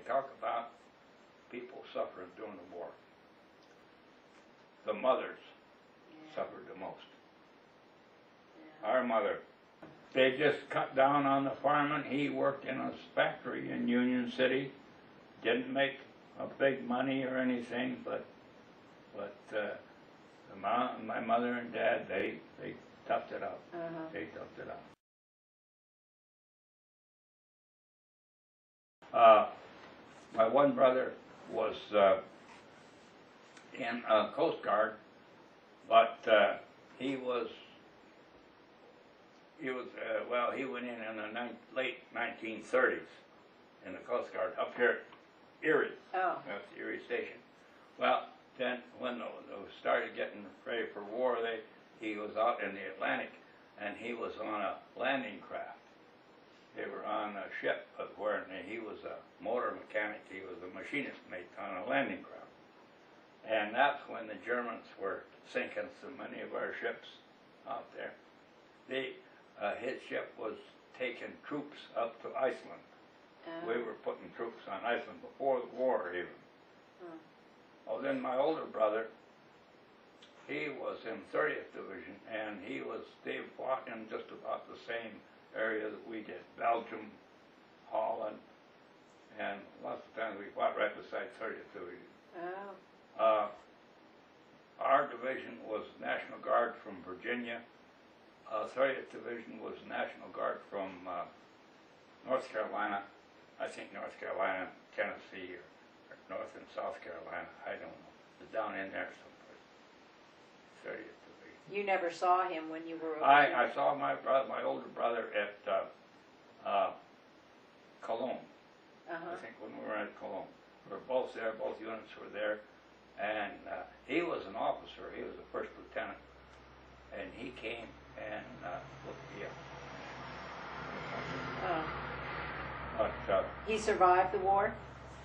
talk about people suffering during the war, the mothers suffered the most. Our mother, they just cut down on the fireman. He worked in a factory in Union City, didn't make a big money or anything, but my mother and dad, they toughed it out. They toughed it out. My one brother was in Coast Guard, but he went in the late 1930s in the Coast Guard up here at Erie. Oh. That's the Erie Station. Well, then when they started getting ready for war, he was out in the Atlantic, and he was on a landing craft. They were on a ship, where he was a motor mechanic. He was a machinist mate on a landing craft. And that's when the Germans were sinking so many of our ships out there. His ship was taking troops up to Iceland. We were putting troops on Iceland before the war even. Oh, then my older brother, he was in 30th Division, and they fought in just about the same area that we did, Belgium, Holland, and lots of times we fought right beside 30th Division. Our division was National Guard from Virginia. 30th Division was National Guard from North Carolina. I think North Carolina, Tennessee, or North and South Carolina. I don't know. It's down in there someplace. 30th Division. You never saw him when you were over there? I saw my older brother at Cologne. I think when we were at Cologne. We were both there, both units were there. And he was an officer, he was a first lieutenant. And he came and looked me up. But he survived the war?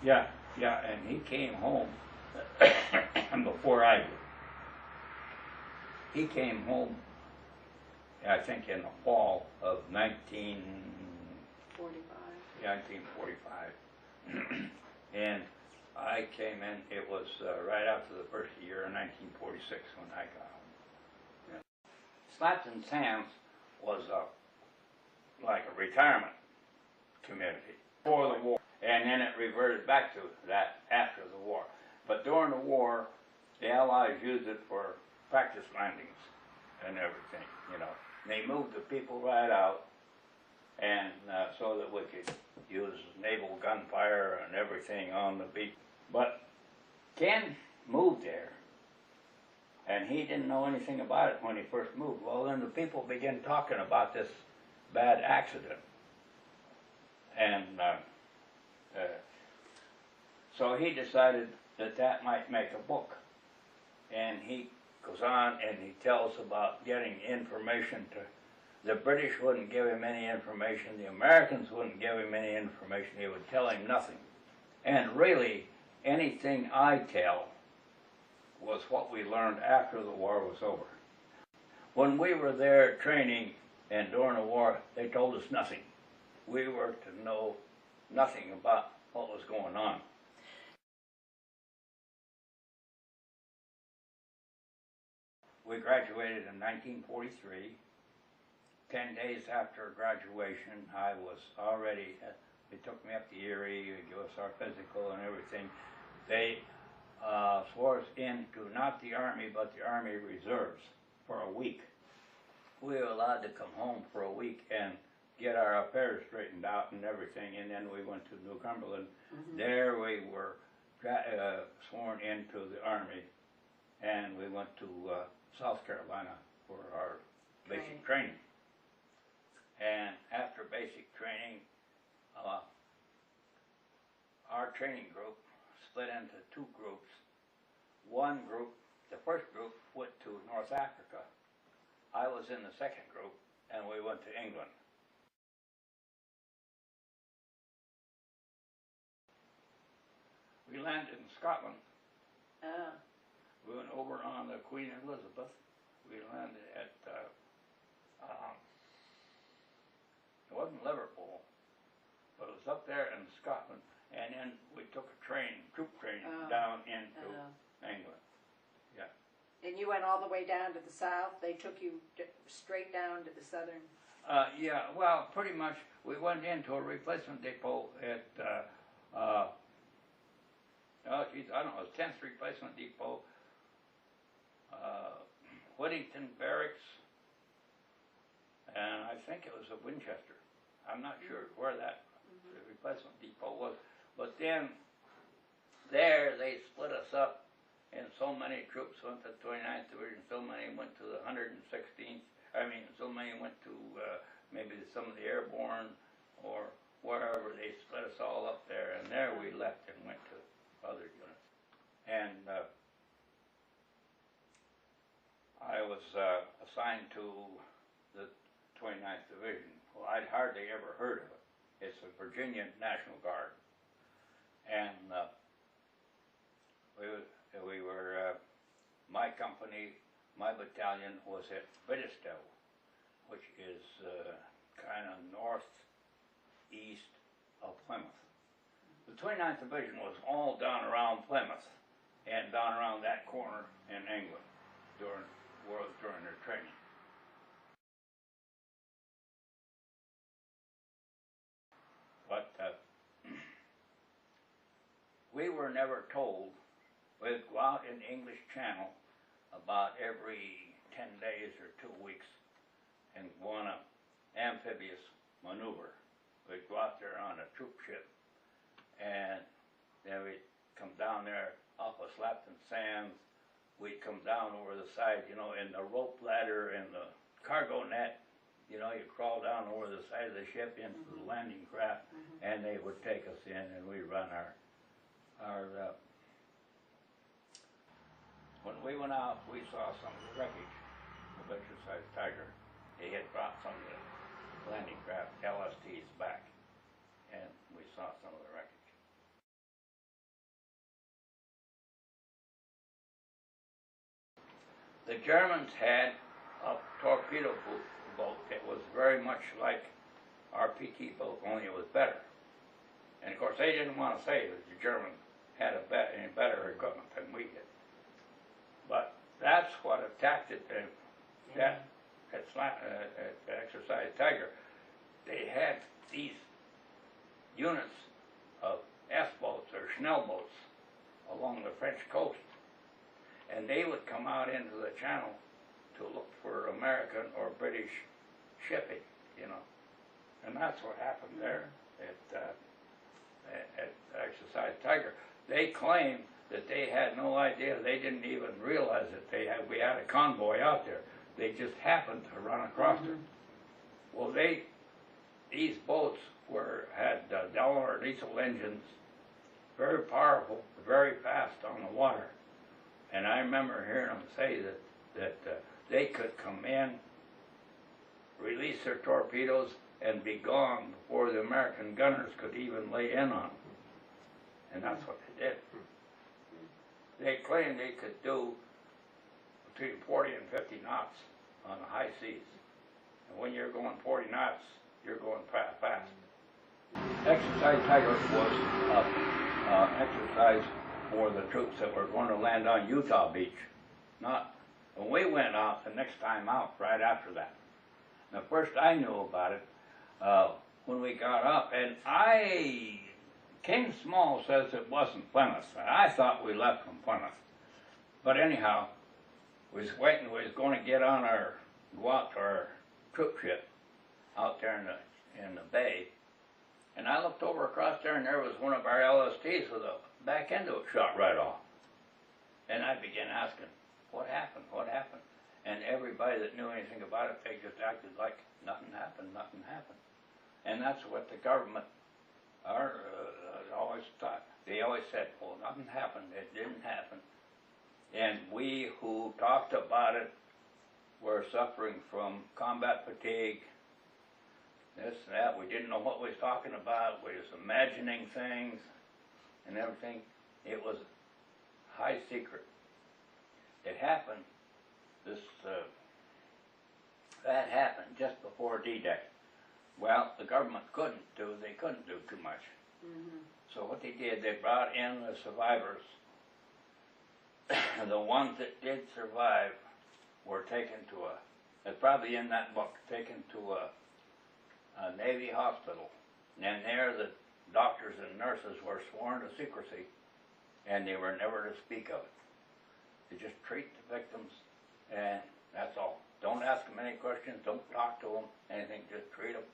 Yeah, and he came home before I did. He came home, I think, in the fall of 1945. And I came in, it was right after the first year in 1946 when I got home. Yeah. Slapton Sands was like a retirement community before the war, and then it reverted back to that after the war. But during the war, the Allies used it for practice landings and everything, you know. They moved the people right out, and so that we could use naval gunfire and everything on the beach. But Ken moved there, and he didn't know anything about it when he first moved. Well, then the people began talking about this bad accident. And so he decided that might make a book. And he goes on and he tells about getting information to... The British wouldn't give him any information. The Americans wouldn't give him any information. They would tell him nothing. And really, anything I tell was what we learned after the war was over. When we were there training and during the war, they told us nothing. We were to know nothing about what was going on. We graduated in 1943. 10 days after graduation, I was already, they took me up to Erie, they gave us our physical and everything. They swore us into not the Army, but the Army Reserves for a week. We were allowed to come home for a week and get our affairs straightened out and everything, and then we went to New Cumberland. There we were sworn into the Army, and we went to South Carolina for our basic training. And after basic training, our training group split into two groups. One group, the first group, went to North Africa. I was in the second group, and we went to England. We landed in Scotland. We went over on the Queen Elizabeth. We landed at, it wasn't Liverpool, but it was up there in Scotland. And then went all the way down to the south? They took you straight down to the southern? Yeah, well, pretty much we went into a replacement depot at, oh geez, I don't know, it was 10th Replacement Depot, Whittington Barracks, and I think it was at Winchester. I'm not sure where that replacement depot was, but then there they split us up, and so many troops went to 29th Division, so many went to the 116th, so many went to maybe some of the airborne or wherever. They split us all up there, and there we left and went to other units. And I was assigned to the 29th Division. Well, I'd hardly ever heard of it. It's the Virginia National Guard. And we were, my company, my battalion was at Biddisdale, which is kind of northeast of Plymouth. The 29th Division was all down around Plymouth and down around that corner in England during their training. But we were never told. We'd go out in the English Channel about every 10 days or 2 weeks and go on an amphibious maneuver. We'd go out there on a troop ship, and then we'd come down there off of Slapton Sands. We'd come down over the side, in the rope ladder and the cargo net. You crawl down over the side of the ship into the landing craft, and they would take us in, and we'd run our when we went out, we saw some of the wreckage of Exercise Tiger. They had brought some of the landing craft LSTs back, and we saw some of the wreckage. The Germans had a torpedo boat that was very much like our PT boat, only it was better. And of course, they didn't want to say that the Germans had any better equipment than we did. But that's what attacked it at Exercise Tiger. They had these units of S-boats or Schnell boats along the French coast, and they would come out into the channel to look for American or British shipping, and that's what happened there at Exercise Tiger. They claimed that they had no idea. They didn't even realize that we had a convoy out there. They just happened to run across it. Well, these boats had Delaware diesel engines, very powerful, very fast on the water. And I remember hearing them say that they could come in, release their torpedoes, and be gone before the American gunners could even lay in on them. And that's what they did. They claimed they could do between 40 and 50 knots on the high seas. And when you're going 40 knots, you're going fast. Exercise Tiger was an exercise for the troops that were going to land on Utah Beach. Not when we went out the next time out, right after that. Now, first I knew about it when we got up, and King Small says it wasn't Plymouth. I thought we left from Plymouth. But anyhow, we was waiting, we was going to go out to our troop ship out there in the bay. And I looked over across there, and there was one of our LSTs with a back end of it shot right off. And I began asking, what happened? What happened? And everybody that knew anything about it, they just acted like nothing happened, nothing happened. And that's what the government always thought. They always said, well, nothing happened, it didn't happen. And we who talked about it were suffering from combat fatigue, this and that. We didn't know what we was talking about. We was imagining things and everything. It was high secret. It happened, that happened just before D-Day. Well, the government they couldn't do too much. So what they did, they brought in the survivors. The ones that did survive were taken to it's probably in that book, taken to a Navy hospital. And there the doctors and nurses were sworn to secrecy, and they were never to speak of it. They just treat the victims, and that's all. Don't ask them any questions, don't talk to them, anything, just treat them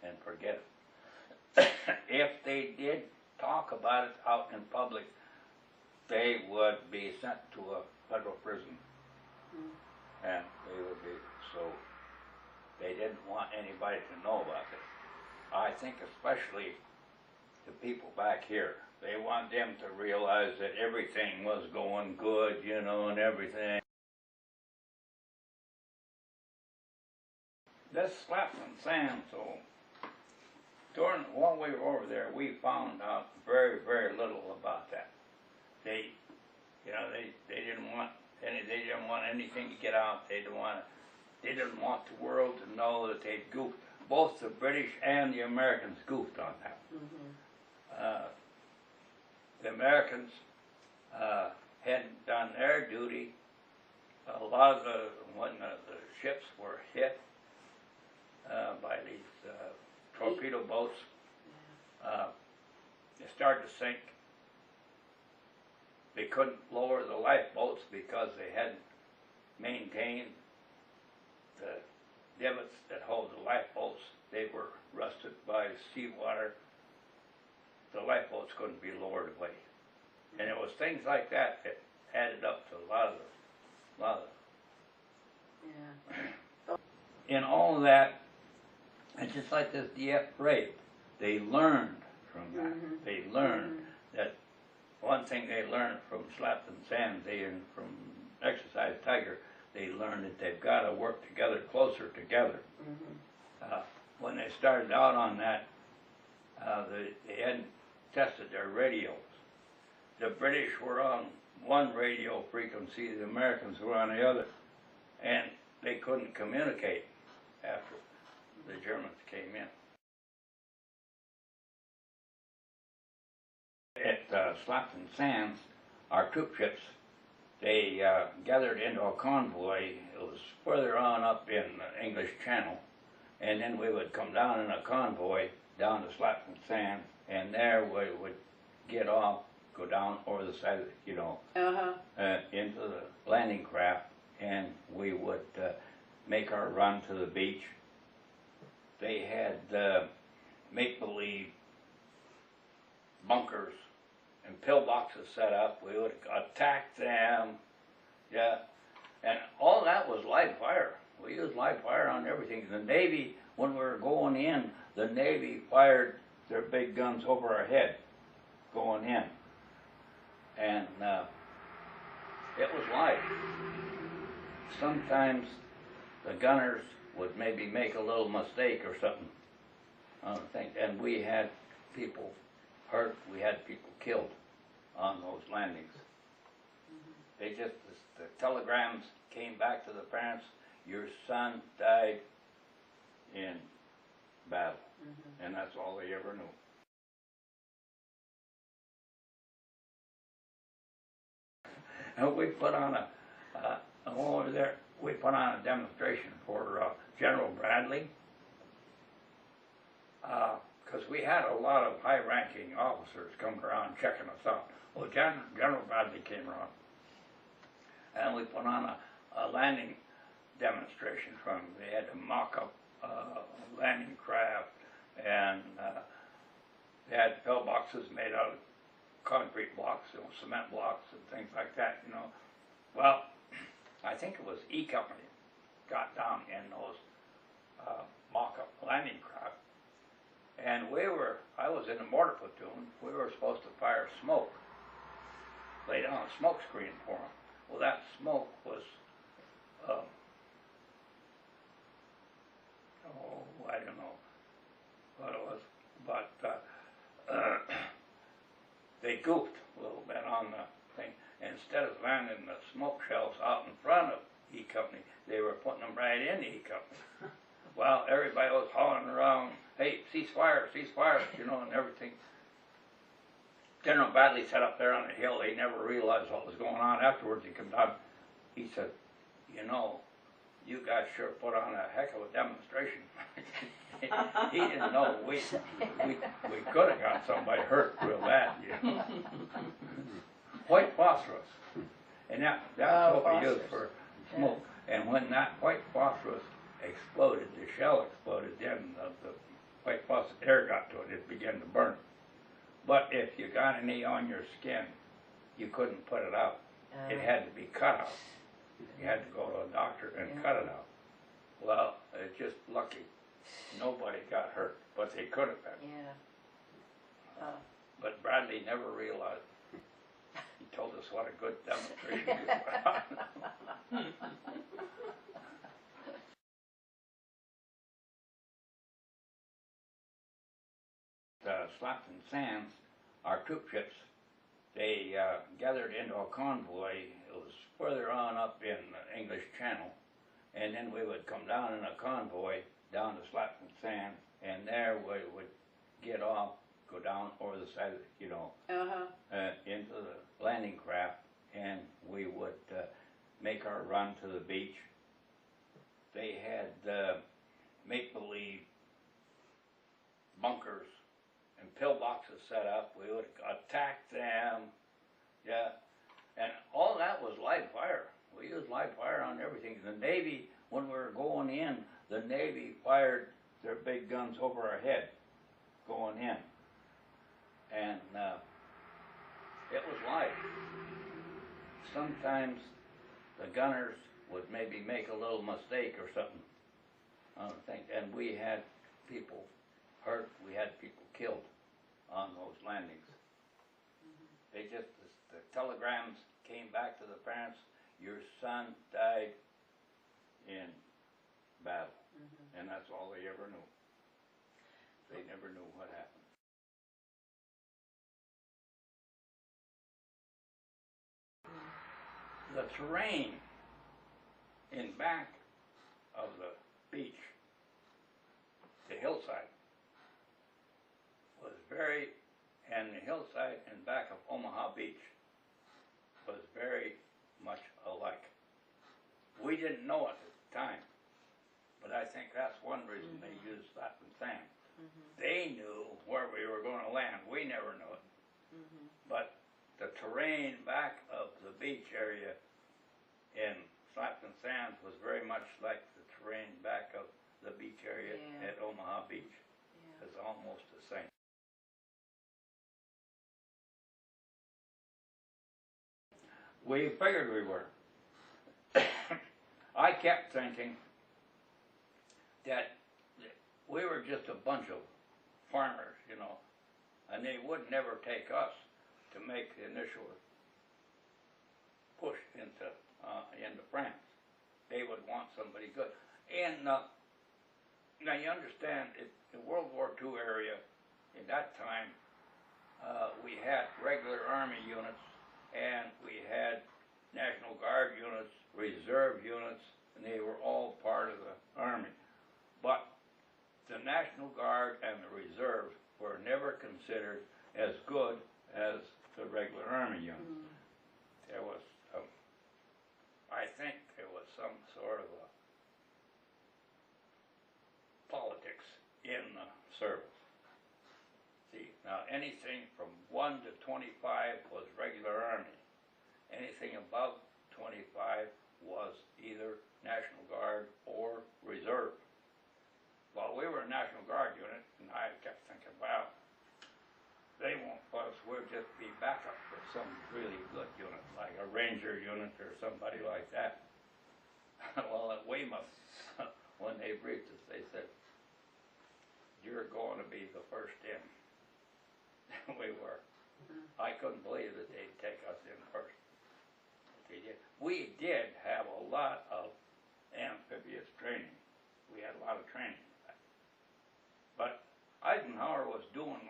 and forget it. If they did talk about it out in public, they would be sent to a federal prison. And they would be, so they didn't want anybody to know about it. I think especially the people back here, they want them to realize that everything was going good, you know, and everything. This slaps and sand, so while we were over there, we found out very, very little about that. They, you know, they didn't want anything to get out. They didn't want the world to know that they'd goofed. Both the British and the Americans goofed on that. The Americans hadn't done their duty. A lot of when the ships were hit by these torpedo boats, they started to sink. They couldn't lower the lifeboats because they hadn't maintained the divots that hold the lifeboats. They were rusted by seawater. The lifeboats couldn't be lowered away. And it was things like that that added up to a lot of in all of that, and just like this DF raid, they learned from that. They learned that one thing they learned from Slap and Sand, from Exercise Tiger, they learned that they've got to work together, closer together. When they started out on that, they hadn't tested their radios. The British were on one radio frequency, the Americans were on the other, and they couldn't communicate after the Germans came in. At Slap and Sands, our troop ships, they gathered into a convoy. It was further on up in the English Channel, and then we would come down in a convoy down to Slap and Sands, and there we would get off, go down over the side, you know, into the landing craft, and we would make our run to the beach. They had make-believe bunkers and pillboxes set up. We would attack them, and all that was live fire. We used live fire on everything. The Navy, when we were going in, the Navy fired their big guns over our head going in, and it was live. Sometimes the gunners would maybe make a little mistake or something on the thing, and we had people hurt, we had people killed on those landings. They just, the telegrams came back to the parents, your son died in battle, and that's all they ever knew. And we put on over there, we put on a demonstration for General Bradley, because we had a lot of high-ranking officers come around checking us out. Well, General Bradley came around, and we put on a landing demonstration for him. They had to mock up landing craft, and they had pillboxes made out of concrete blocks, you know, cement blocks and things like that, you know. Well, I think it was E Company got down in those mock-up landing craft, and I was in the mortar platoon. We were supposed to fire smoke, lay down a smoke screen for them. Well, that smoke was, I don't know what it was, but they goofed a little bit on the thing. Instead of landing the smoke shells out in front of E Company, they were putting them right in E Company. Well, everybody was hollering around, hey, ceasefire, ceasefire, you know, and everything. General Bradley sat up there on the hill. He never realized what was going on. Afterwards, he came down. He said, you know, you guys sure put on a heck of a demonstration. He didn't know we could have got somebody hurt real bad. You know. White phosphorus, and that's what we use for smoke. Yeah. And when that white phosphorus exploded, the shell exploded, then the white phosphorus air got to it, it began to burn. But if you got any on your skin, you couldn't put it out. It had to be cut out. You had to go to a doctor and cut it out. Well, it's just lucky. Nobody got hurt, but they could have been. Yeah. But Bradley never realized. He told us what a good demonstration we put on. The Slapton Sands, our troop ships, they gathered into a convoy. It was further on up in the English Channel, and then we would come down in a convoy down to Slapton Sands, and there we would get off, go down over the side, you know, into the landing craft, and we would make our run to the beach. They had make-believe bunkers and pillboxes set up. We would attack them, yeah, and all that was live fire. We used live fire on everything. The Navy, when we were going in, the Navy fired their big guns over our head going in, and it was live. Sometimes the gunners would maybe make a little mistake or something on the thing, and we had people hurt, we had people killed on those landings. They just, the telegrams came back to the parents, your son died in battle. And that's all they ever knew. They never knew what happened. The terrain in back of the beach, the hillside, was and the hillside in back of Omaha Beach was very much alike. We didn't know it at the time, but I think that's one reason they used Slapton Sand. They knew where we were going to land. We never knew it. But the terrain back of the beach area in Slapton Sands was very much like the terrain back of the beach area at Omaha Beach. Yeah. It's almost the same. We figured we were. I kept thinking that we were just a bunch of farmers, you know, and they would never take us to make the initial push into France. They would want somebody good. And now you understand, in World War II area, in that time, we had regular Army units, and we had National Guard units, reserve units, and they were all part of the Army. But the National Guard and the reserve were never considered as good as the regular Army units. There was, I think there was some sort of a politics in the service. See, now anything from 1 to 25 was regular Army. Anything above 25 was either National Guard or reserve. Well, we were a National Guard unit, and I kept thinking, wow, they won't put us, we'll just be backup for some really good unit, like a Ranger unit or somebody like that. Well, at Weymouth, when they briefed us, they said, you're going to be the first in. We were. I couldn't believe that they'd take us in first. But they did. We did have a lot of amphibious training. We had a lot of training. But Eisenhower was doing,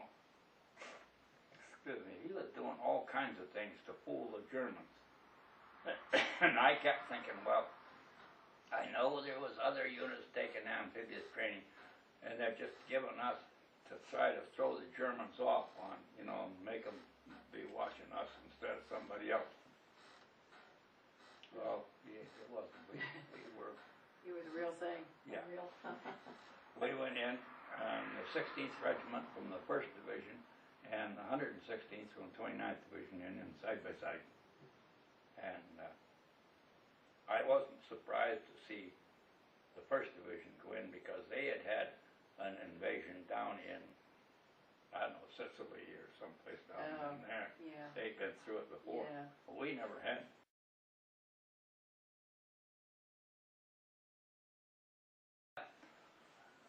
he was doing all kinds of things to fool the Germans. And I kept thinking, well, I know there was other units taking amphibious training, and they're just giving us to try to throw the Germans off on, you know, make them be watching us instead of somebody else. Well, it wasn't. We were You were the real thing. Yeah. Real. We went in the 16th Regiment from the 1st Division and the 116th from the 29th Division in side by side. And I wasn't surprised to see the 1st Division go in because they had had an invasion down in, I don't know, Sicily or someplace down in there. Yeah. They'd been through it before. Yeah. But we never had.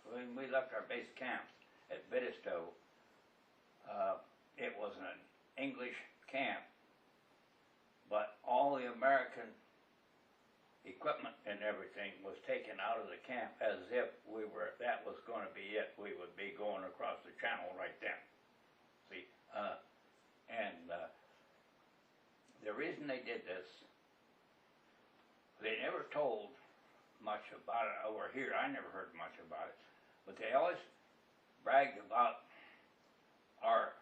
When we left our base camp at Bidistow, it was an English camp, but all the American equipment and everything was taken out of the camp as if that was going to be it. We would be going across the channel right then. See, the reason they did this, they never told much about it over here. I never heard much about it, but they always bragged about our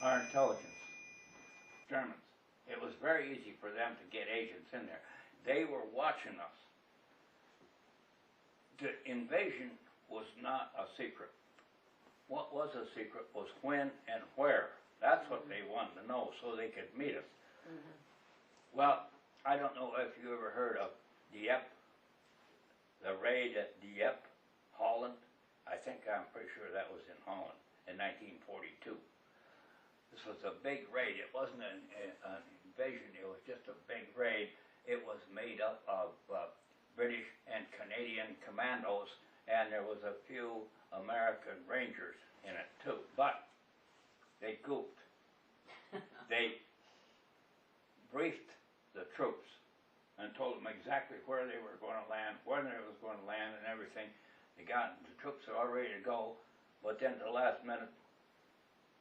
intelligence, Germans. It was very easy for them to get agents in there. They were watching us. The invasion was not a secret. What was a secret was when and where. That's what they wanted to know so they could meet us. Mm-hmm. Well, I don't know if you ever heard of Dieppe, the raid at Dieppe, Holland. I'm pretty sure that was in Holland in 1942. This was a big raid. It wasn't an invasion, it was just a big raid. It was made up of British and Canadian commandos, and there was a few American Rangers in it too. But they goofed. They briefed the troops and told them exactly where they were going to land, when they was going to land, and everything. The troops are all ready to go, but then at the last minute,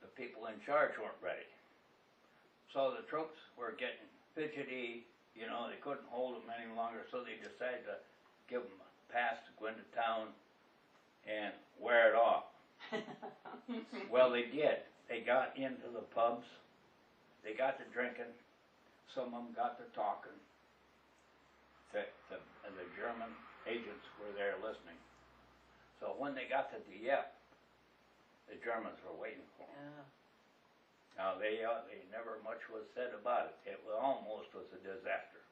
the people in charge weren't ready. So the troops were getting fidgety, they couldn't hold them any longer, so they decided to give them a pass to go into town and wear it off. Well, they did. They got into the pubs, they got to drinking, some of them got to talking. The German agents were there listening. So when they got to Dieppe, the Germans were waiting for them. Yeah. Now they never much was said about it. It almost was a disaster.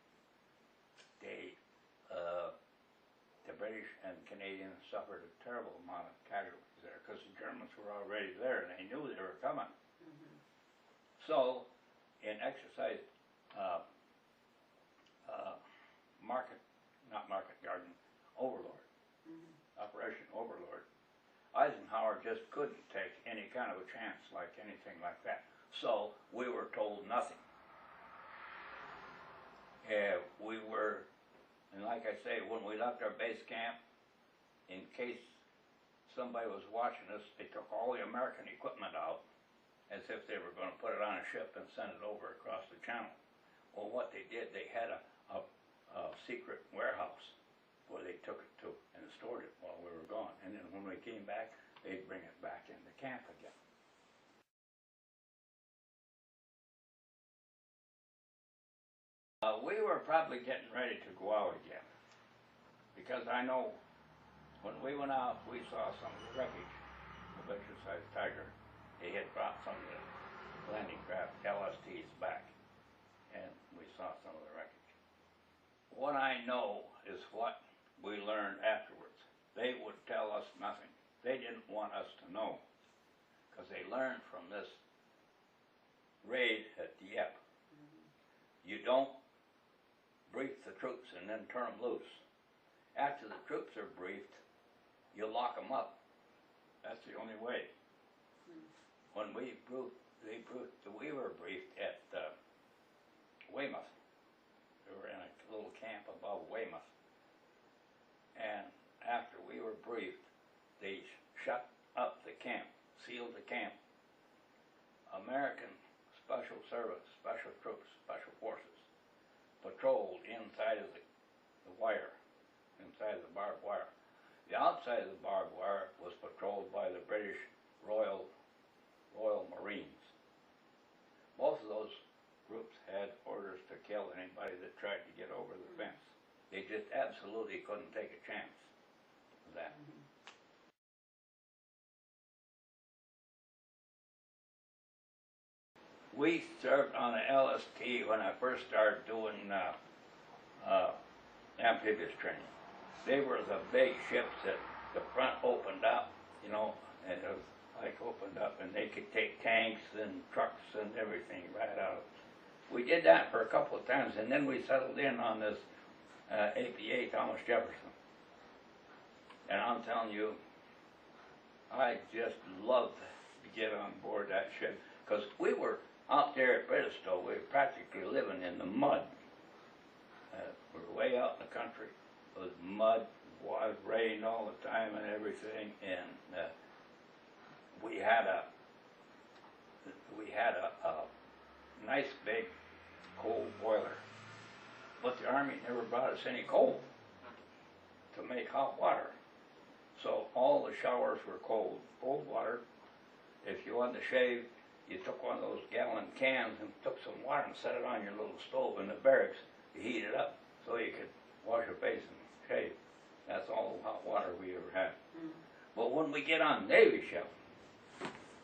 The British and Canadians suffered a terrible amount of casualties there because the Germans were already there and they knew they were coming. Mm-hmm. So, in exercise, Overlord, Operation Overlord, Eisenhower just couldn't take any kind of a chance like anything like that. So we were told nothing. And like I say, when we left our base camp, in case somebody was watching us, they took all the American equipment out as if they were going to put it on a ship and send it over across the channel. Well, what they did, they had a secret warehouse where they took it to and stored it while we were gone. And then when we came back, they'd bring it back into camp again. We were probably getting ready to go out again, because I know when we went out, we saw some of the wreckage of Exercise Tiger. They had brought some of the landing craft LSTs back, and we saw some of the wreckage. What I know is what we learned afterwards. They would tell us nothing. They didn't want us to know, because they learned from this raid at Dieppe. You don't brief the troops and then turn them loose. After the troops are briefed, you lock them up. That's the only way. When we were briefed at Weymouth. We were in a little camp above Weymouth. And after we were briefed, they shut up the camp, sealed the camp. American Special Service, Special Troops, Special Forces patrolled inside of the wire, inside of the barbed wire. The outside of the barbed wire was patrolled by the British Royal Marines. Both of those groups had orders to kill anybody that tried to get over the fence. They just absolutely couldn't take a chance with that. We served on the LST when I first started doing amphibious training. They were the big ships that the front opened up, you know, and it was like opened up, and they could take tanks and trucks and everything right out. We did that for a couple of times, and then we settled in on this APA Thomas Jefferson. And I'm telling you, I just loved to get on board that ship, because we were out there at Bridgestone. We were practically living in the mud. We were way out in the country. It was mud, water, rain all the time and everything, and we had a nice big coal boiler, but the Army never brought us any coal to make hot water. So all the showers were cold water. If you wanted to shave, you took one of those gallon cans and took some water and set it on your little stove in the barracks. You heat it up so you could wash your face and shave. That's all the hot water we ever had. But when we get on Navy ship,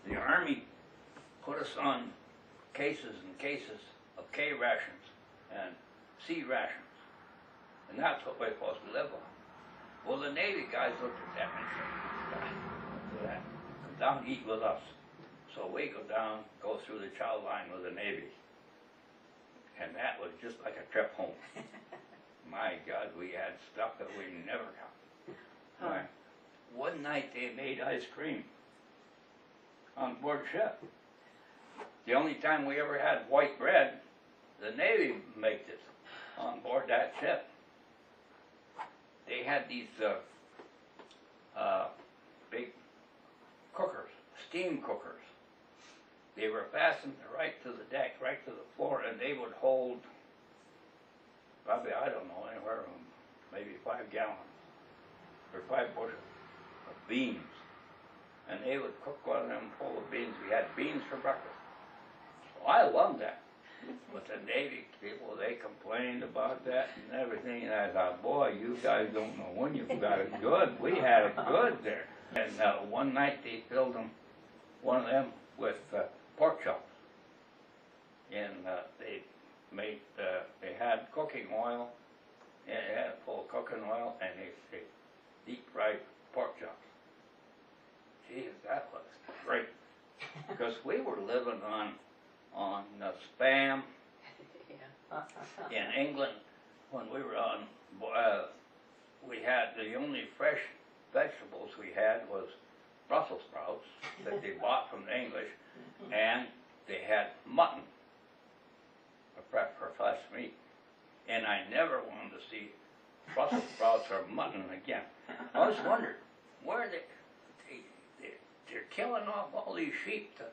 the Army put us on cases and cases of K rations and C rations. And that's what we're supposed to live on. Well, the Navy guys looked at that and said, "Look at that. Come down and eat with us." So we go down, go through the chow line with the Navy. And that was just like a trip home. My God, we had stuff that we never got. Right. One night they made ice cream on board ship. The only time we ever had white bread, the Navy made it on board that ship. They had these big cookers, steam cookers. They were fastened right to the deck, right to the floor, and they would hold probably, I don't know, anywhere from maybe 5 gallons or 5 bushels of beans. And they would cook one of them full of beans. We had beans for breakfast. So I loved that. But the Navy people, they complained about that and everything, and I thought, boy, you guys don't know when you've got it good. We had it good there. And one night they filled them, one of them, with pork chops. And they had cooking oil, and it had full of cooking oil, and they deep fried pork chops. Geez, that was great. Because we were living on Spam. In England, when we were on, we had the only fresh vegetables we had was Brussels sprouts that they bought from the English, and they had mutton for fresh meat. And I never wanted to see Brussels sprouts or mutton again. I always wondered where they're killing off all these sheep to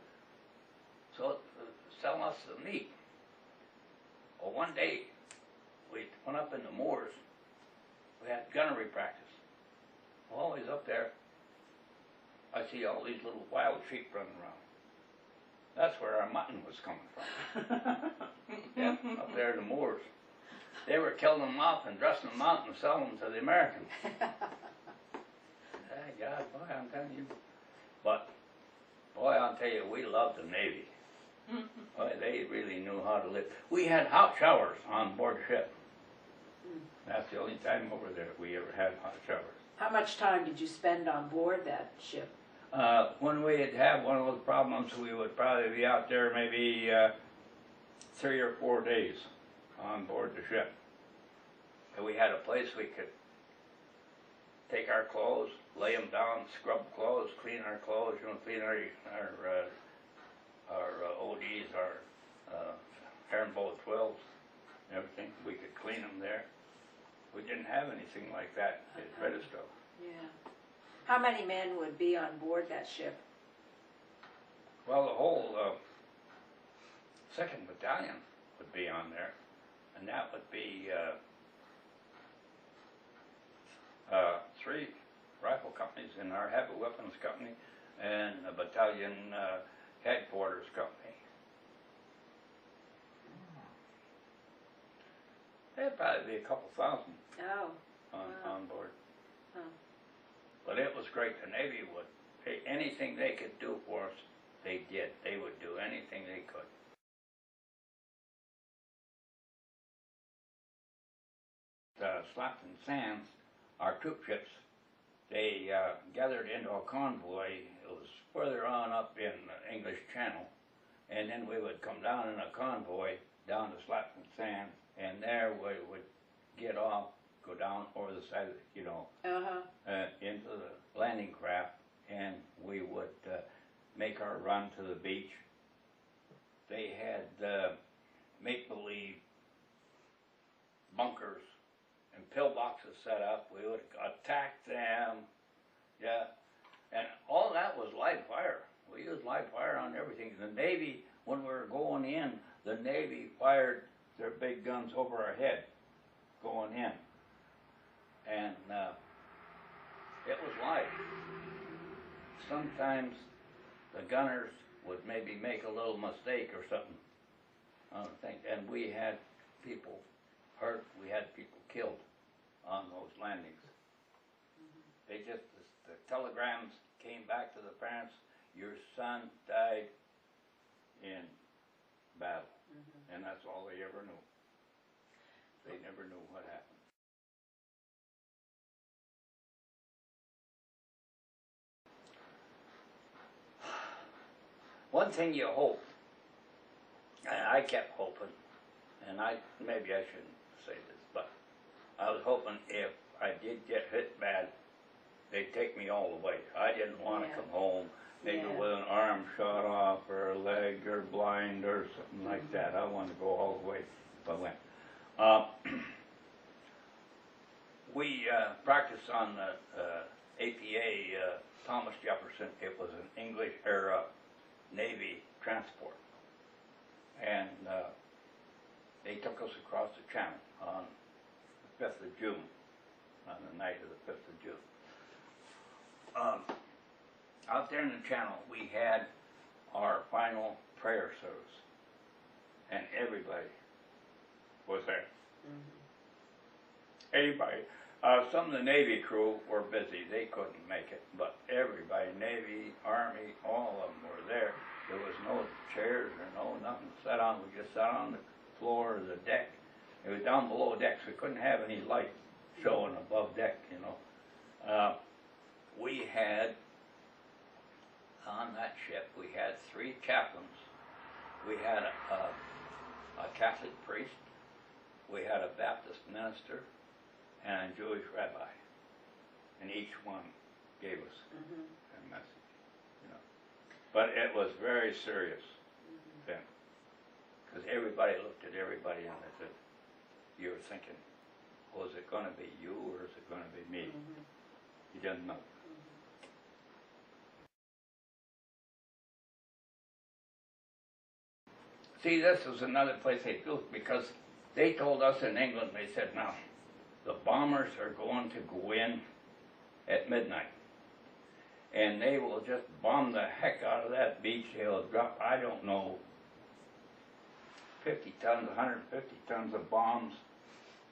sell us the meat. Well, one day we went up in the moors. We had gunnery practice. Always up there, I see all these little wild sheep running around. That's where our mutton was coming from. Yeah, up there in the moors. They were killing them off and dressing them out and selling them to the Americans. God, boy, I'm telling you. But, boy, I'll tell you, we loved the Navy. Boy, they really knew how to live. We had hot showers on board ship. That's the only time over there we ever had hot showers. How much time did you spend on board that ship? When we'd have one of those problems, we would probably be out there maybe 3 or 4 days on board the ship. And we had a place we could take our clothes, lay them down, scrub clothes, clean our clothes, clean our ODs, our herringbone 12s, and everything. We could clean them there. We didn't have anything like that at Redstone. Yeah. How many men would be on board that ship? Well, the whole 2nd Battalion would be on there, and that would be 3 rifle companies in our heavy weapons company and a battalion headquarters company. There'd probably be a couple thousand. was great. The Navy would, anything they could do for us, they did. They would do anything they could. The Slapton Sands, our troop ships, they gathered into a convoy. It was further on up in the English Channel, and then we would come down in a convoy down to Slapton Sands, and there we would get off, go down over the side, you know, into the landing craft, and we would make our run to the beach. They had make-believe bunkers and pillboxes set up. We would attack them, yeah, and all that was live fire. We used live fire on everything. The Navy, when we were going in, the Navy fired their big guns over our head going in, and it was live. Sometimes the gunners would maybe make a little mistake or something on the thing, and we had people hurt, we had people killed on those landings. They just, the telegrams came back to the parents, your son died in battle. And that's all they ever knew. They never knew what happened. One thing you hope, and I kept hoping, and maybe I shouldn't say this, but I was hoping if I did get hit bad, they'd take me all the way. I didn't want to come home, maybe with an arm shot off or a leg or blind or something like that. I wanted to go all the way if I went. We practiced on the APA Thomas Jefferson. It was an English era Navy transport. And they took us across the channel on the 5th of June, on the night of the 5th of June. Out there in the channel, we had our final prayer service, and everybody was there. Everybody. Some of the Navy crew were busy; they couldn't make it, but everybody, Navy, Army, all of them were there. There was no chairs or nothing to sit on. We just sat on the floor of the deck. It was down below deck, so we couldn't have any light showing above deck, you know. We had, on that ship, we had 3 chaplains. We had a Catholic priest, we had a Baptist minister, and a Jewish rabbi. And each one gave us a message, you know. But it was very serious then, because everybody looked at everybody and they said, you were thinking, well, is it going to be you or is it going to be me? You didn't know. See, this was another place they built, because they told us in England, they said, now, the bombers are going to go in at midnight, and they will just bomb the heck out of that beach. They'll drop, I don't know, 50 tons, 150 tons of bombs,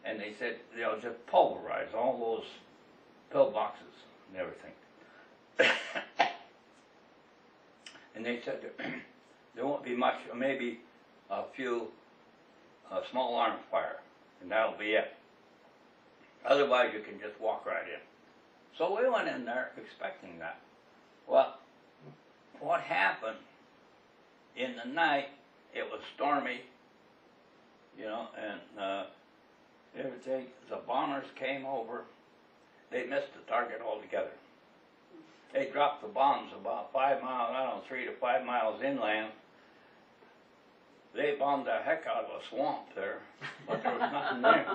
and they said they'll just pulverize all those pillboxes and everything. And they said there won't be much, maybe a few small arms fire, and that'll be it. Otherwise, you can just walk right in. So we went in there expecting that. Well, what happened in the night, it was stormy, you know, and everything, the bombers came over. They missed the target altogether. They dropped the bombs about 5 miles, I don't know, 3 to 5 miles inland. They bombed the heck out of a swamp there, but there was nothing there.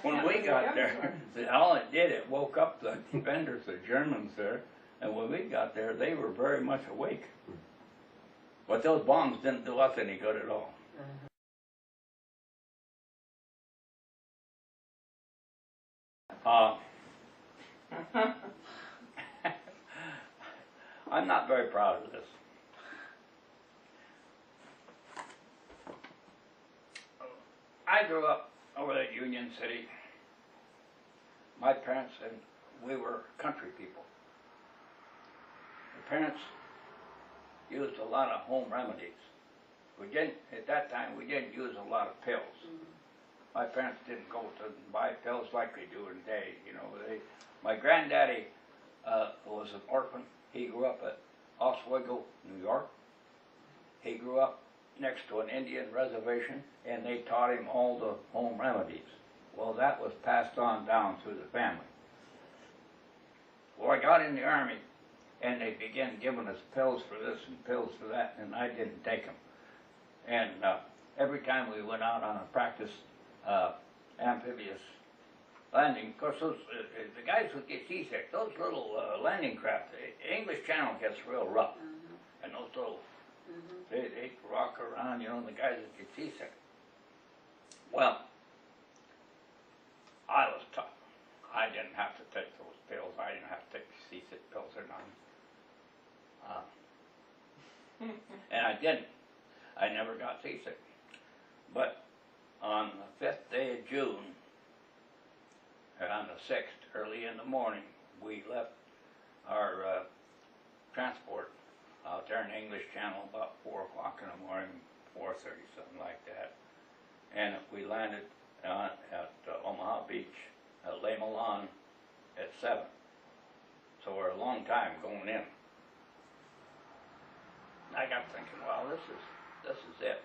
When we got there, all it did, it woke up the defenders, the Germans there, and when we got there, they were very much awake. But those bombs didn't do us any good at all. I'm not very proud of this. I grew up over at Union City. My parents, and we were country people. The parents used a lot of home remedies. We didn't, at that time, we didn't use a lot of pills. My parents didn't go to buy pills like they do today, you know. My granddaddy was an orphan. He grew up at Oswego, New York. He grew up next to an Indian reservation, and they taught him all the home remedies. Well, that was passed on down through the family. Well, I got in the Army, and they began giving us pills for this and pills for that, and I didn't take them. And every time we went out on a practice amphibious landing, of course, those, the guys would get seasick. Those little landing craft, the English Channel gets real rough, and those little, they rock around, you know, and the guys would get seasick. Well, I was tough. I didn't have to take those pills. I didn't have to take seasick pills or nothing. And I didn't. I never got seasick. But on the 5th day of June, on the 6th, early in the morning, we left our transport out there in the English Channel about 4 o'clock in the morning, 4:30, something like that. And we landed at Omaha Beach, at Les Milan, at 7. So we're a long time going in. I got thinking, well, this is it.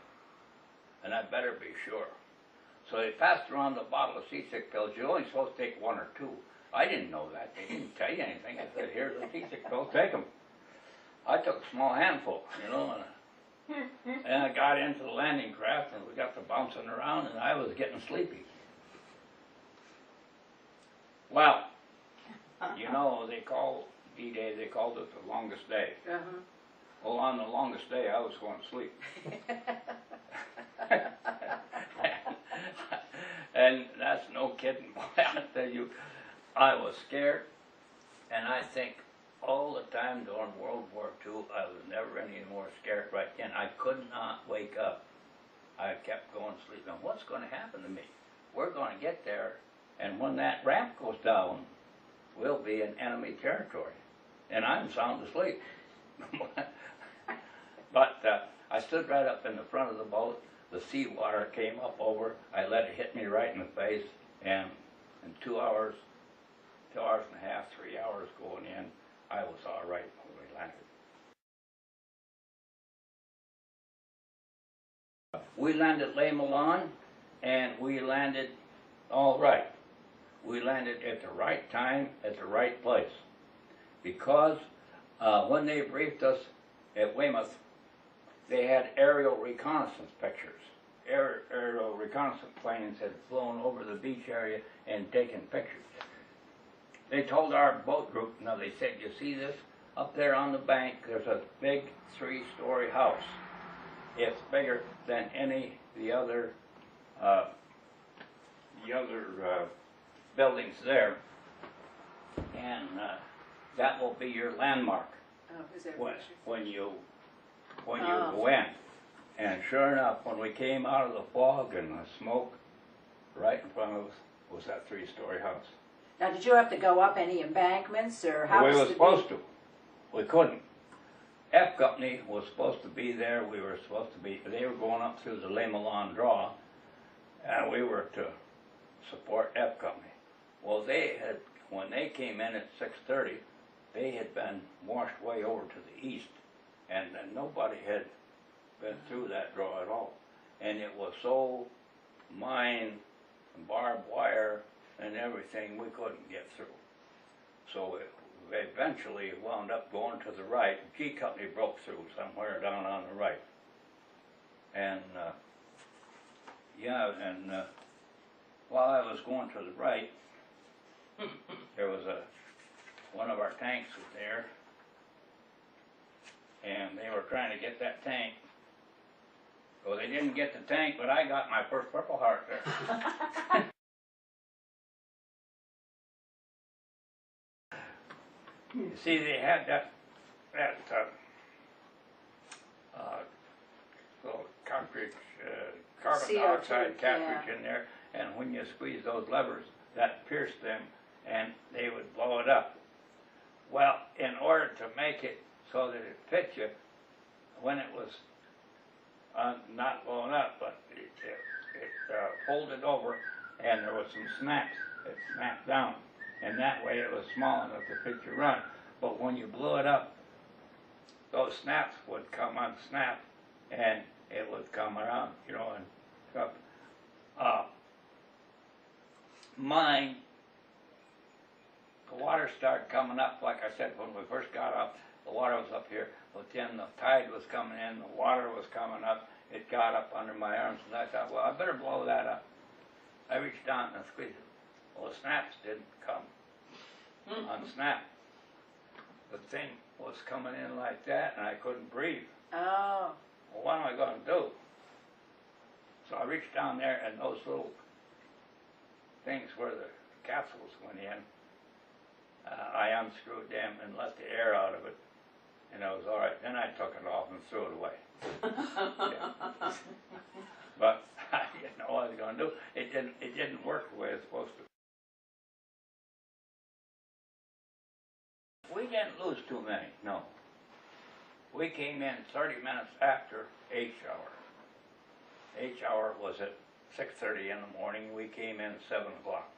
And I better be sure. So they passed around the bottle of seasick pills. You're only supposed to take 1 or 2. I didn't know that. They didn't tell you anything. They said, here's the seasick pills, take them. I took a small handful, you know, and I got into the landing craft, and we got to bouncing around, and I was getting sleepy. Well, you know, they call D-Day, they called it the longest day. Well, on the longest day, I was going to sleep. And that's no kidding, boy, I tell you, I was scared, and I think all the time during World War II, I was never any more scared right then. I could not wake up. I kept going to sleep. Now, what's going to happen to me? We're going to get there, and when that ramp goes down, we'll be in enemy territory. And I'm sound asleep. But I stood right up in the front of the boat. The seawater came up over. I let it hit me right in the face. And in 2 hours, 2 hours and a half, 3 hours going in, I was all right when we landed. We landed Les Milan, and we landed all right. We landed at the right time, at the right place. Because when they briefed us at Weymouth, they had aerial reconnaissance pictures. Aerial reconnaissance planes had flown over the beach area and taken pictures. They told our boat group, now they said, you see this? Up there on the bank, there's a big 3-story house. It's bigger than any of the other buildings there. And that will be your landmark when you go in. And sure enough, when we came out of the fog and the smoke, right in front of us was that 3-story house. Now, did you have to go up any embankments, or how? We were supposed to. We couldn't. F Company was supposed to be there. We were supposed to be. They were going up through the Les Milan draw, and we were to support F Company. Well, they had, when they came in at 6:30, they had been washed way over to the east, and nobody had been through that draw at all. And it was so mined and barbed wire and everything, we couldn't get through. So we eventually wound up going to the right. G Company broke through somewhere down on the right. And while I was going to the right, there was one of our tanks was there, and they were trying to get that tank. Well, they didn't get the tank, but I got my first Purple Heart there. You see, they had that little cartridge, carbon CO2, dioxide cartridge in there, and when you squeeze those levers, that pierced them, and they would blow it up. Well, in order to make it so that it fit you, when it was not blown up, but it folded over, and there was some snaps. It snapped down, and that way it was small enough to fit your run. But when you blew it up, those snaps would come unsnap, and it would come around, you know, and stuff. Mine, the water started coming up, like I said, when we first got up, the water was up here, but then the tide was coming in, the water was coming up, it got up under my arms, and I thought, well, I better blow that up. I reached down and squeezed it. Well, the snaps didn't come unsnap. The thing was coming in like that, and I couldn't breathe. Oh. Well, what am I going to do? So I reached down there, and those little things where the capsules went in, I unscrewed them and let the air out of it, and it was all right. Then I took it off and threw it away. Yeah. But I didn't know what I was going to do. It didn't work the way it's supposed to. We didn't lose too many, no. We came in 30 minutes after H hour. H hour was at 6:30 in the morning. We came in at 7 o'clock.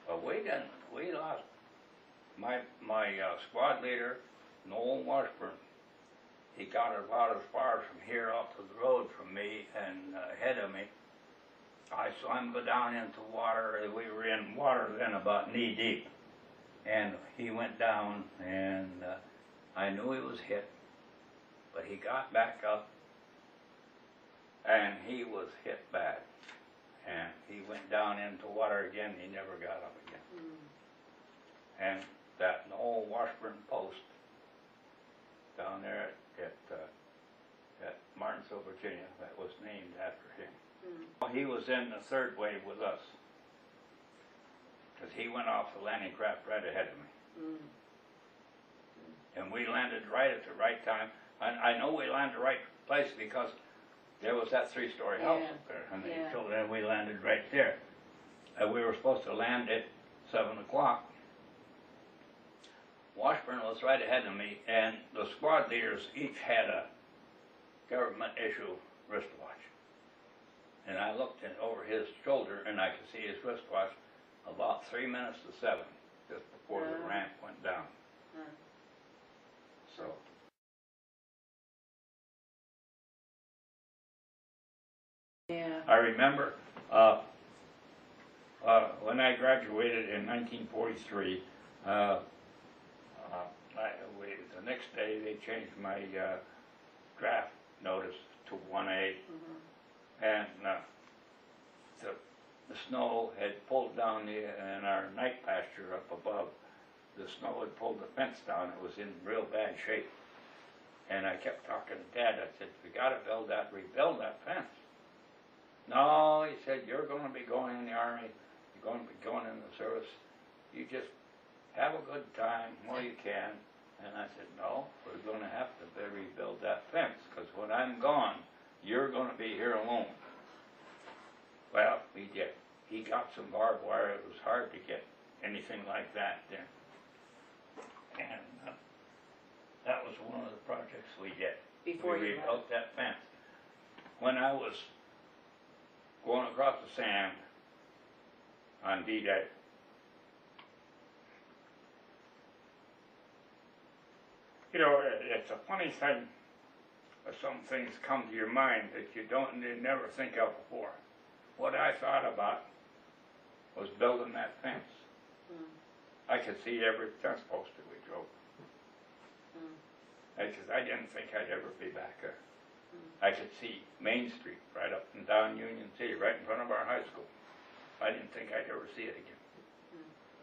But we didn't. We lost. My squad leader, Noel Washburn, he got about as far from here off to the road from me and ahead of me. I saw him go down into water. We were in water then about knee deep. And he went down, and I knew he was hit. But he got back up, and he was hit bad. And he went down into water again, he never got up again. And that old Washburn post down there at Martinsville, Virginia, that was named after him. He was in the third wave with us, because he went off the landing craft right ahead of me. And we landed right at the right time. I know we landed the right place because there was that three-story house up there, and they told them we landed right there. We were supposed to land at 7 o'clock. Washburn was right ahead of me, and the squad leaders each had a government-issue wristwatch. And I looked over his shoulder, and I could see his wristwatch about 3 minutes to 7, just before the ramp went down. So. Yeah. I remember when I graduated in 1943, the next day they changed my draft notice to 1A, and the snow had pulled down in our night pasture up above. The snow had pulled the fence down. It was in real bad shape. And I kept talking to Dad. I said, we got to rebuild that fence. No, he said, you're going to be going in the Army. You're going to be going in the service. You just have a good time while you can. And I said, no, we're going to have to rebuild that fence, because when I'm gone, you're going to be here alone. Well, he did. He got some barbed wire. It was hard to get anything like that then. And that was one of the projects we did. Before we you rebuilt that fence. When I was going across the sand on D-Day, you know, it's a funny thing. Some things come to your mind that you never think of before. What I thought about was building that fence. I could see every fence post that we drove. Because I didn't think I'd ever be back there. I could see Main Street right up and down Union City, right in front of our high school. I didn't think I'd ever see it again.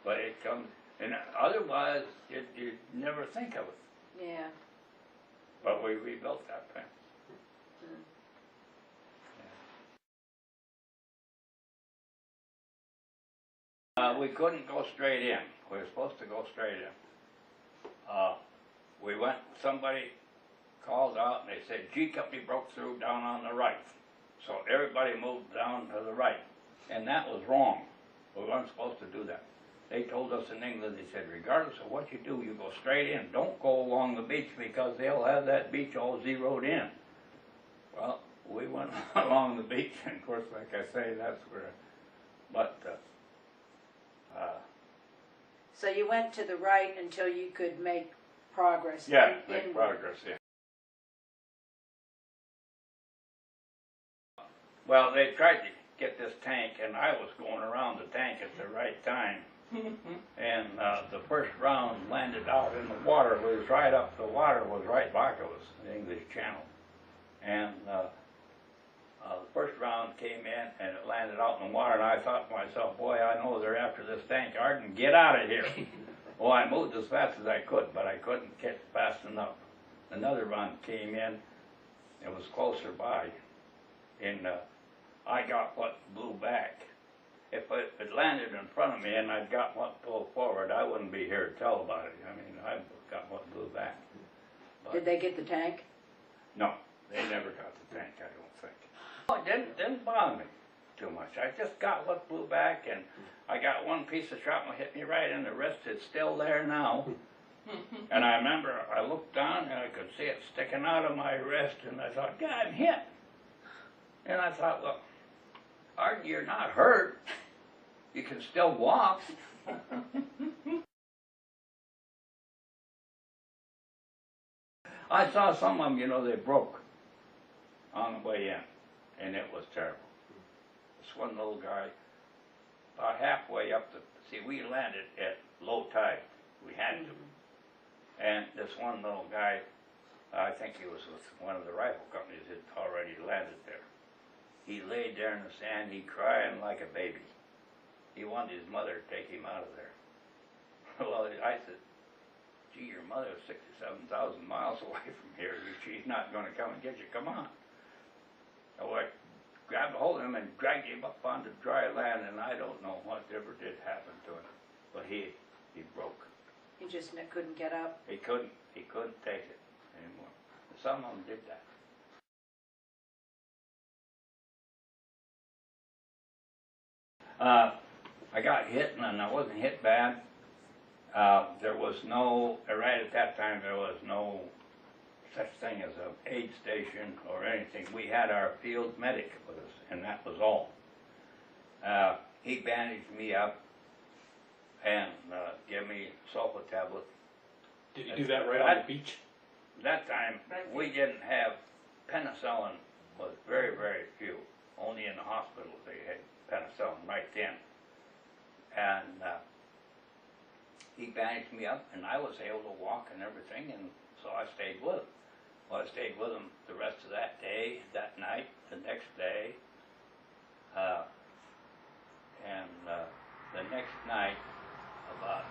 But it comes, and otherwise, you'd never think of it. Yeah. But we rebuilt that fence. We couldn't go straight in. We were supposed to go straight in. We went, somebody called out and they said, G Company broke through down on the right. So everybody moved down to the right. And that was wrong. We weren't supposed to do that. they told us in England, they said, regardless of what you do, you go straight in. Don't go along the beach because they'll have that beach all zeroed in. Well, we went along the beach, and of course, like I say, that's where, but, So you went to the right until you could make progress. yeah, inward. make progress, yeah. Well, they tried to get this tank, and I was going around the tank at the right time. And the first round landed out in the water. It was right up, the water was right back of us, the English Channel. And the first round came in, and it landed out in the water, and I thought to myself, boy, I know they're after this tank. Ardenn, get out of here. Well, I moved as fast as I could, but I couldn't get fast enough. Another round came in. It was closer by, and I got what blew back. If it landed in front of me and I'd got what pulled forward, I wouldn't be here to tell about it. I mean, I got what blew back. But Did they get the tank? no, they never got the tank, I don't think. Oh, it didn't bother me too much. I just got what blew back, and I got one piece of shrapnel hit me right in the wrist. It's still there now. And I remember I looked down and I could see it sticking out of my wrist, and I thought, God, I'm hit. And I thought, well, Ardenn, you're not hurt. You can still walk. I saw some of them, you know, they broke on the way in, and it was terrible. This one little guy, about halfway up the, see, we landed at low tide. We had to. And this one little guy, I think he was with one of the rifle companies that had already landed there. He laid there in the sand, he crying like a baby. He wanted his mother to take him out of there. Well, I said, gee, your mother is 67,000 miles away from here. She's not going to come and get you. Come on. So I grabbed a hold of him and dragged him up onto dry land, and I don't know what ever did happen to him. But he broke. You just couldn't get up? He couldn't take it anymore. Some of them did that. I got hit, and I wasn't hit bad. There was no, right at that time, there was no such thing as an aid station or anything. We had our field medic with us, and that was all. He bandaged me up and gave me a sulfa tablet. Did you do that right on the beach? That time, we didn't have, penicillin was very, very few. Only in the hospital they had penicillin right then. And he bandaged me up, and I was able to walk and everything, and so I stayed with him. Well, I stayed with him the rest of that day, that night, the next day, and the next night, about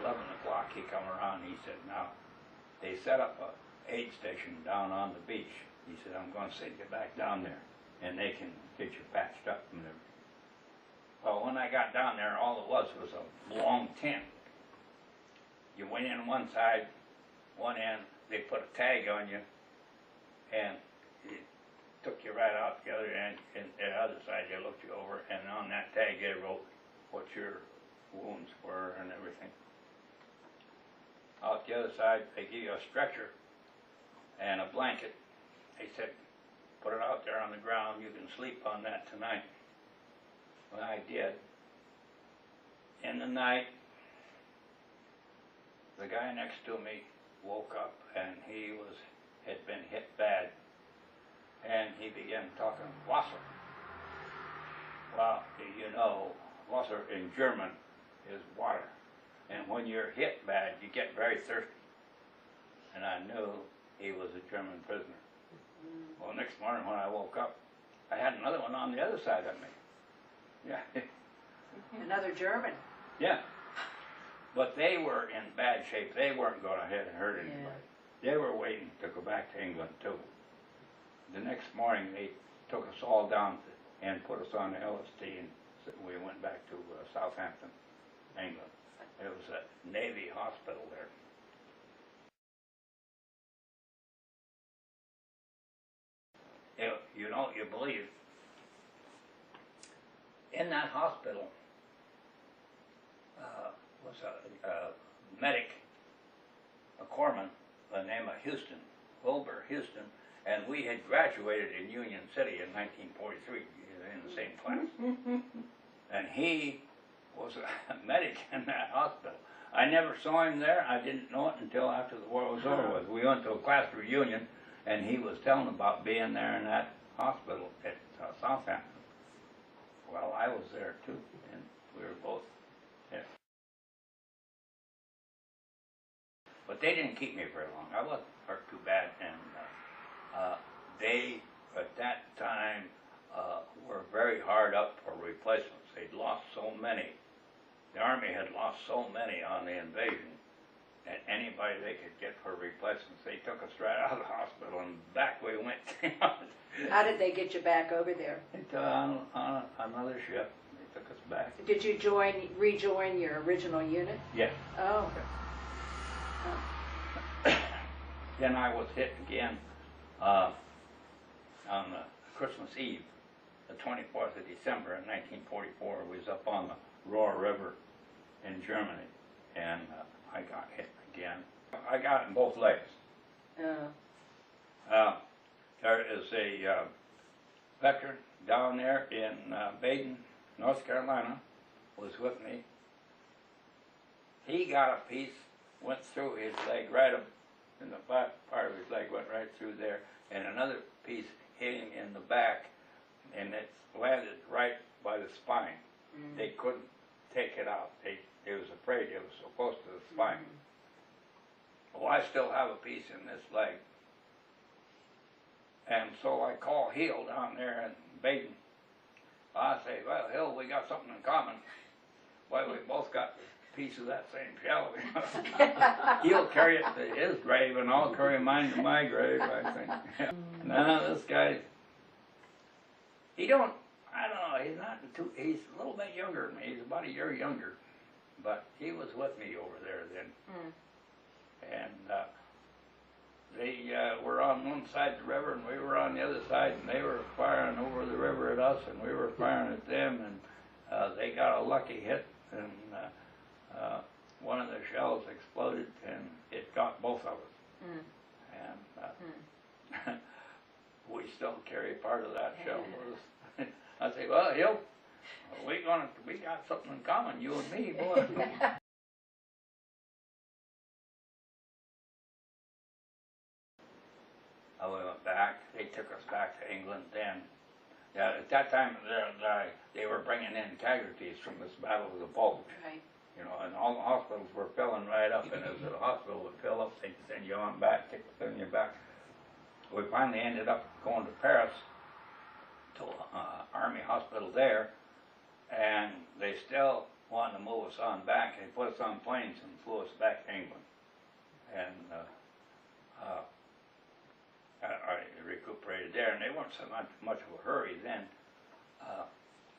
11 o'clock, he come around and he said, now, they set up a aid station down on the beach. He said, I'm going to send you back down there, and they can get you patched up and everything. Well, when I got down there, all it was a long tent. You went in one side, one end, they put a tag on you, and it took you right out the other end, and the other side they looked you over, and on that tag they wrote what your wounds were and everything. Out the other side, they give you a stretcher and a blanket. They said, put it out there on the ground, you can sleep on that tonight. Well, I did. In the night, the guy next to me woke up, and he had been hit bad, and he began talking Wasser. Well, you know, Wasser in German is water, and when you're hit bad, you get very thirsty. And I knew he was a German prisoner. Well, next morning when I woke up, I had another one on the other side of me. Yeah. Another German? Yeah. But they were in bad shape. They weren't going to hurt anybody. Yeah. They were waiting to go back to England too. The next morning they took us all down and put us on the LSD, and we went back to Southampton, England. It was a Navy hospital there. You know, you believe, in that hospital, medic, a corpsman by the name of Houston, Wilbur Houston, and we had graduated in Union City in 1943 in the same class. And he was a medic in that hospital. I never saw him there. I didn't know it until after the war was over with. We went to a class reunion, and he was telling about being there in that hospital at Southampton. Well, I was there too, and we were both there. But they didn't keep me very long. I wasn't hurt too bad, and they, at that time, were very hard up for replacements. They'd lost so many. The Army had lost so many on the invasion, and anybody they could get for replacements, they took us right out of the hospital, and back we went. How did they get you back over there? On another ship, they took us back. Did you rejoin your original unit? Yes. Oh. Then I was hit again on Christmas Eve, the 24th of December in 1944. We was up on the Rohr River in Germany, and I got hit again. I got it in both legs. There is a veteran down there in Baden, North Carolina, was with me. He got a piece, went through his leg, right up in the back part of his leg, went right through there, and another piece hit him in the back, and it landed right by the spine. They couldn't take it out. They was afraid it was so close to the spine. Well, I still have a piece in this leg. And so I call Hill down there in Baden. I say, well, Hill, we got something in common. Why, we both got a piece of that same shell. He'll carry it to his grave, and I'll carry mine to my grave, I think. No, this guy, I don't know, he's not he's a little bit younger than me. He's about a year younger. But he was with me over there then. And they were on one side of the river, and we were on the other side, and they were firing over the river at us, and we were firing at them, and they got a lucky hit, and one of the shells exploded, and it got both of us. And we still carry part of that shell with us. I say, well, Hill, we got something in common, you and me, boy. We went back. They took us back to England then. Yeah, at that time, they were bringing in casualties from this Battle of the Bulge. Right. You know, and all the hospitals were filling right up, and as the hospital would fill up, they'd send you on back, send you back. We finally ended up going to Paris, to Army hospital there, and they still wanted to move us on back. They put us on planes and flew us back to England. And I recuperated there, and they weren't so much of a hurry then.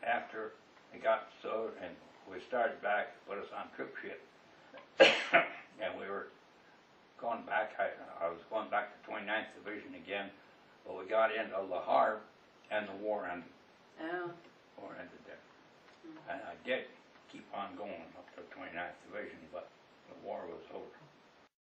After they got so, and we started back, put us on troop ship, and we were going back. I was going back to 29th Division again, but we got into Le Havre, and the war ended. Oh. War ended there. And I did keep on going up to 29th Division, but the war was over.